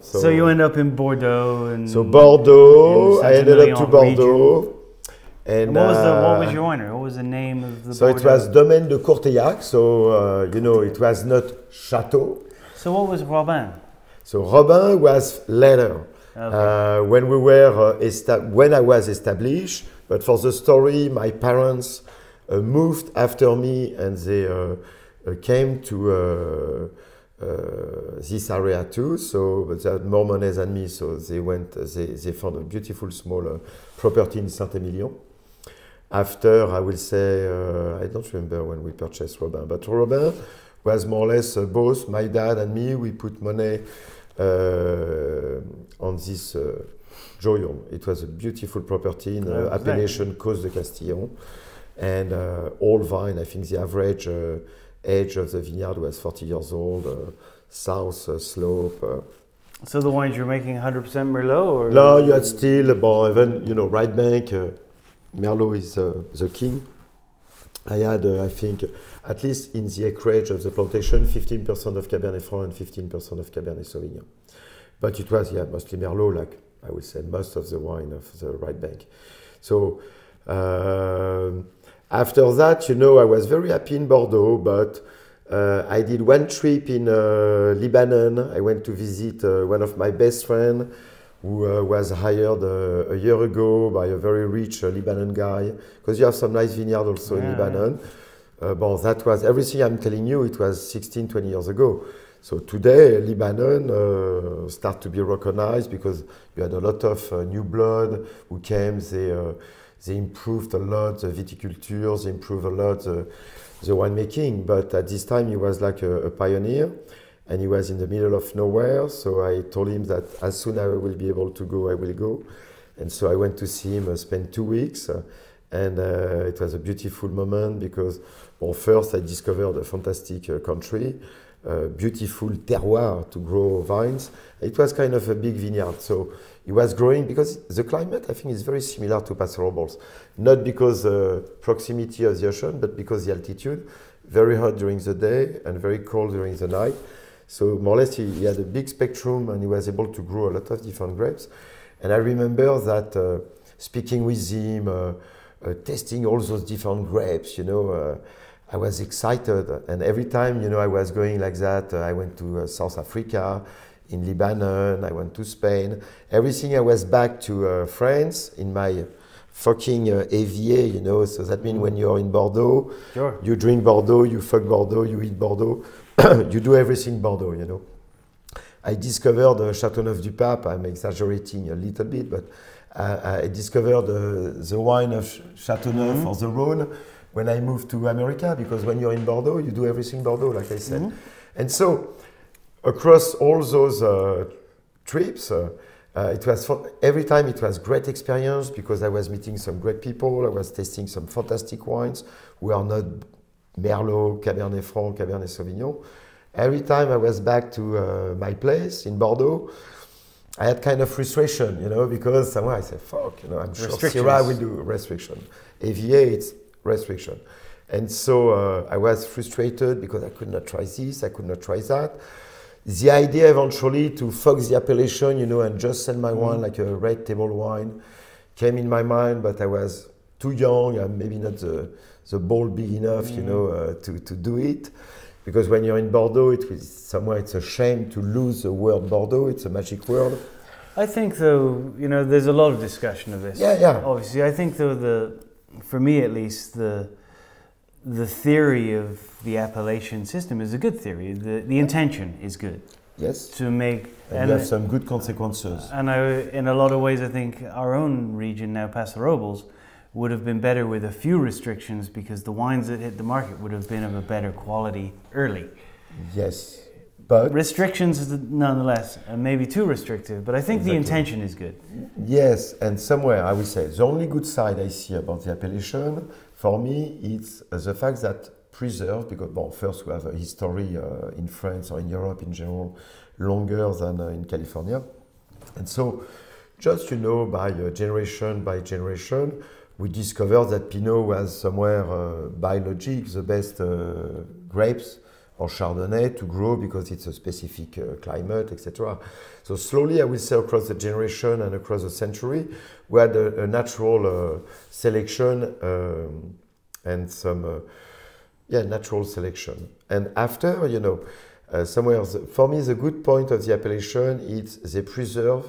So you end up in Bordeaux, and so Bordeaux, I ended up to Bordeaux. Region. And what was your winery? What was the name of the So Bordeaux? it was Domaine de Courtaillac, so you know, it was not Chateau. So what was Robin? So Robin was later, Okay. when we were when I was established. But for the story, my parents moved after me, and they came to this area too. So, but they had more money than me, so they went. They found a beautiful small property in Saint-Émilion. After, I will say, I don't remember when we purchased Robin, but Robin was more or less both my dad and me. We put money on this Joyon. It was a beautiful property in appellation Côte de Castillon, and all vine. I think the average age of the vineyard was 40 years old, south slope. So the wines you're making 100% Merlot, or No, you had still, even, you know, right bank, Merlot is the king. I had, I think, at least in the acreage of the plantation, 15% of Cabernet Franc and 15% of Cabernet Sauvignon. But it was, yeah, mostly Merlot, like I would say most of the wine of the right bank. So after that, you know, I was very happy in Bordeaux, but I did one trip in Lebanon. I went to visit one of my best friends who was hired a year ago by a very rich Lebanon guy, because you have some nice vineyard also in Lebanon. But that was everything I'm telling you, it was 16, 20 years ago. So today, Lebanon start to be recognized because you had a lot of new blood who came. They improved a lot the viticulture, they improved a lot the winemaking. But at this time, he was like a pioneer, and he was in the middle of nowhere. So I told him that as soon as I will be able to go, I will go. And so I went to see him, spent 2 weeks, and it was a beautiful moment because, well, first I discovered a fantastic country. Beautiful terroir to grow vines. It was kind of a big vineyard, so it was growing because the climate, I think, is very similar to pasturables. Not because proximity of the ocean, but because the altitude. Very hot during the day and very cold during the night. So more or less, he had a big spectrum, and he was able to grow a lot of different grapes. And I remember that speaking with him, testing all those different grapes, you know. I was excited, and every time, you know, I was going like that. I went to South Africa, in Lebanon, I went to Spain. Everything I was back to France in my fucking évier, you know. So that means when you're in Bordeaux, Sure. You drink Bordeaux, you fuck Bordeaux, you eat Bordeaux, you do everything Bordeaux, you know. I discovered Châteauneuf-du-Pape. I'm exaggerating a little bit, but I discovered the wine of Châteauneuf or the Rhône when I moved to America, because when you're in Bordeaux, you do everything Bordeaux, like I said. And so, across all those trips, it was every time it was great experience because I was meeting some great people. I was tasting some fantastic wines who are not Merlot, Cabernet Franc, Cabernet Sauvignon. Every time I was back to my place in Bordeaux, I had kind of frustration, you know, because somewhere I said, fuck, you know, I'm sure Syrah will do restriction. AVA, it's restriction. And so I was frustrated because I could not try this, I could not try that. The idea eventually to fuck the appellation, you know, and just sell my wine like a red table wine came in my mind, but I was too young and maybe not the ball big enough, you know, to do it. Because when you're in Bordeaux, somewhere it's a shame to lose the word Bordeaux. It's a magic word. I think, though, you know, there's a lot of discussion of this. Yeah. Obviously, I think, though, for me at least, the theory of the appellation system is a good theory. The intention is good. Yes. To make and you have some good consequences. And in a lot of ways, I think our own region now, Paso Robles, would have been better with a few restrictions because the wines that hit the market would have been of a better quality early. Yes, but restrictions nonetheless, maybe too restrictive, but I think the intention is good. Yes, and somewhere I would say the only good side I see about the appellation for me it's the fact that preserved, because well, first we have a history in France or in Europe in general longer than in California, and so just, you know, by generation, we discovered that Pinot was somewhere, by logic, the best grapes or Chardonnay to grow because it's a specific climate, etc. So slowly, I will say across the generation and across the century, we had a natural selection and some natural selection. And after, you know, somewhere for me, the good point of the appellation is they preserve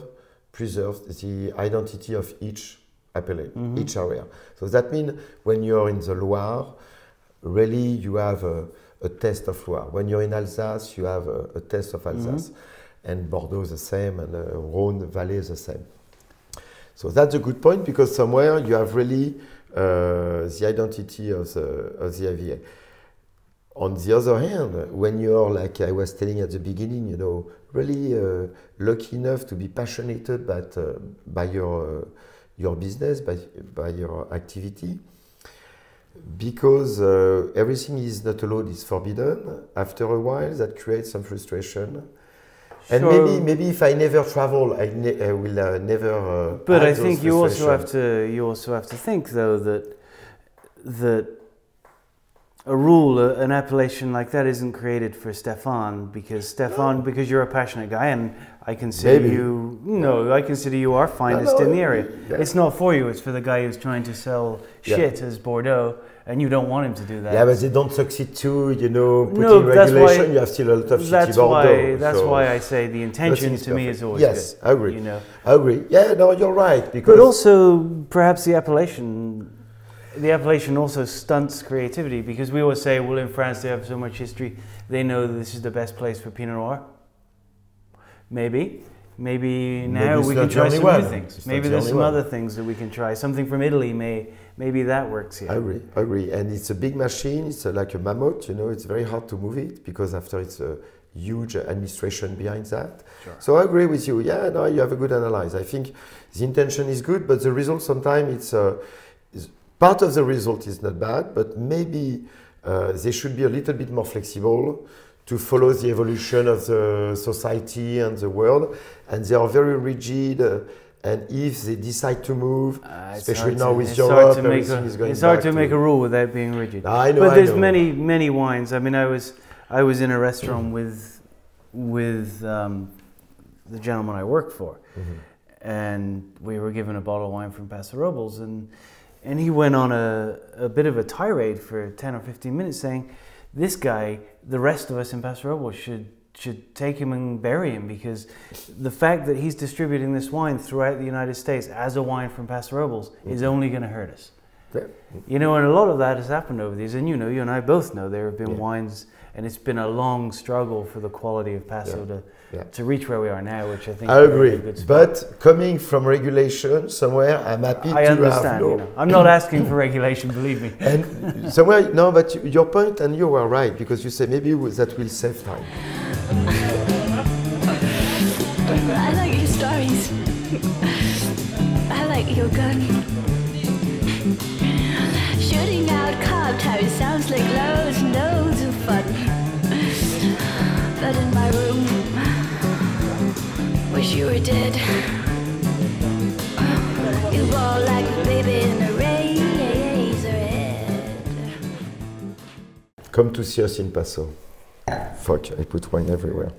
the identity of each appellation, each area. So that means when you're in the Loire, really you have a taste of Loire. When you're in Alsace, you have a taste of Alsace. And Bordeaux the same, and Rhône Valley the same. So that's a good point because somewhere you have really the identity of the IVA. On the other hand, when you're, like I was telling at the beginning, you know, really lucky enough to be passionate by your business, by your activity, because everything is not allowed, is forbidden. After a while, that creates some frustration. And Sure. maybe if I never travel, I will never. But I think you also have to think though that a rule, an appellation like that isn't created for Stephan because you're a passionate guy and I consider I consider you our finest in the area. Yeah. It's not for you, it's for the guy who's trying to sell shit as Bordeaux and you don't want him to do that. Yeah, but they don't succeed too, you know, putting that's regulation, why, you have still a lot of shitty Bordeaux. That's why I say the intention to me is always yes, good. I agree. You know? I agree. Yeah, no, you're right. Because But also, perhaps the appellation also stunts creativity because we always say, well, in France they have so much history, they know that this is the best place for Pinot Noir. Maybe now we can try some new things. Maybe there's some other things that we can try. Something from Italy, maybe that works here. I agree. And it's a big machine. It's like a mammoth, you know, it's very hard to move it because after it's a huge administration behind that. Sure. So I agree with you. Yeah, no, you have a good analysis. I think the intention is good, but the result sometimes part of the result is not bad, but maybe they should be a little bit more flexible to follow the evolution of the society and the world. And they are very rigid. And if they decide to move, especially now with Europe, everything is going back. It's hard to make a rule without being rigid. I know, but there's many wines. I mean, I was in a restaurant with the gentleman I work for, and we were given a bottle of wine from Paso Robles, and he went on a bit of a tirade for 10 or 15 minutes saying, this guy, the rest of us in Paso Robles should take him and bury him because the fact that he's distributing this wine throughout the United States as a wine from Paso Robles is only going to hurt us. Yeah. You know, and a lot of that has happened over these, and you know, you and I both know there have been wines, and it's been a long struggle for the quality of Paso to reach where we are now, which I think I agree. A good spot. But coming from regulation somewhere, I'm happy to understand, have no. you know. I'm not asking for regulation, believe me. And somewhere, no, but your point, and you were right, because you say maybe that will save time. I like your stories. I like your gun. Shooting out cop towers sounds like loads and loads of fun. But in my room, wish you were dead. You roll like a baby in a razor head. Come to see us in Paso. Fuck, I put wine everywhere.